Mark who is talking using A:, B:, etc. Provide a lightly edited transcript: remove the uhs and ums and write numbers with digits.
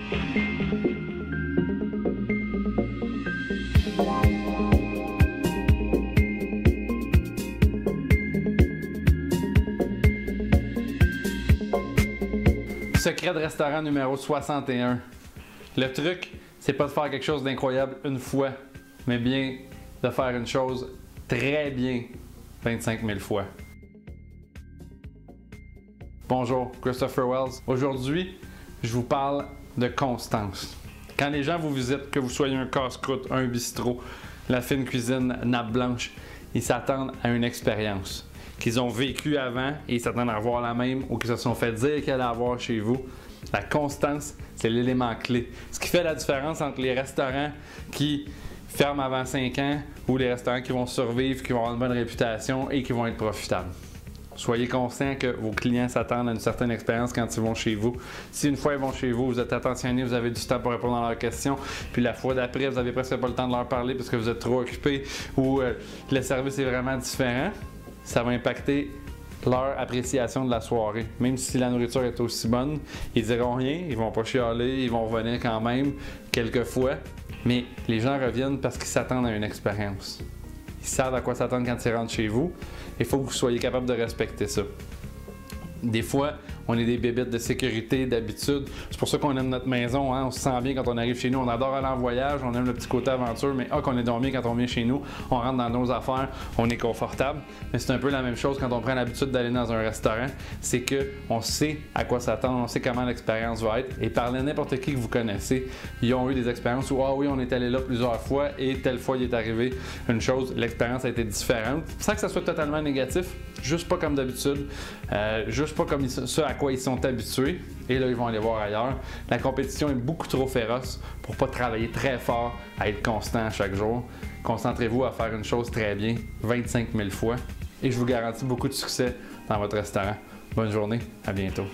A: Secret de restaurant numéro 61. Le truc, c'est pas de faire quelque chose d'incroyable une fois, mais bien de faire une chose très bien 25 000 fois. Bonjour, Christopher Wells. Aujourd'hui, je vous parle de constance. Quand les gens vous visitent, que vous soyez un casse-croûte, un bistrot, la fine cuisine, nappe blanche, ils s'attendent à une expérience qu'ils ont vécue avant et ils s'attendent à avoir la même ou qu'ils se sont fait dire qu'elle allait avoir chez vous. La constance, c'est l'élément clé. Ce qui fait la différence entre les restaurants qui ferment avant 5 ans ou les restaurants qui vont survivre, qui vont avoir une bonne réputation et qui vont être profitables. Soyez conscient que vos clients s'attendent à une certaine expérience quand ils vont chez vous. Si une fois ils vont chez vous, vous êtes attentionné, vous avez du temps pour répondre à leurs questions, puis la fois d'après, vous n'avez presque pas le temps de leur parler parce que vous êtes trop occupé ou le service est vraiment différent, ça va impacter leur appréciation de la soirée. Même si la nourriture est aussi bonne, ils diront rien, ils vont pas chialer, ils vont revenir quand même quelques fois, mais les gens reviennent parce qu'ils s'attendent à une expérience. Ils savent à quoi s'attendre quand ils rentrent chez vous. Il faut que vous soyez capable de respecter ça. Des fois, on est des bébites de sécurité, d'habitude. C'est pour ça qu'on aime notre maison, hein? On se sent bien quand on arrive chez nous. On adore aller en voyage, on aime le petit côté aventure, mais qu'on est dormi quand on vient chez nous. On rentre dans nos affaires, on est confortable. Mais c'est un peu la même chose quand on prend l'habitude d'aller dans un restaurant. C'est qu'on sait à quoi s'attendre, on sait comment l'expérience va être. Et parlez à n'importe qui que vous connaissez, ils ont eu des expériences où, ah oui, on est allé là plusieurs fois et telle fois il est arrivé une chose, l'expérience a été différente. Sans que ça soit totalement négatif, juste pas comme d'habitude, juste pas comme ce à quoi ils sont habitués, et là ils vont aller voir ailleurs. La compétition est beaucoup trop féroce pour pas travailler très fort à être constant à chaque jour. Concentrez-vous à faire une chose très bien 25 000 fois et je vous garantis beaucoup de succès dans votre restaurant. Bonne journée, à bientôt.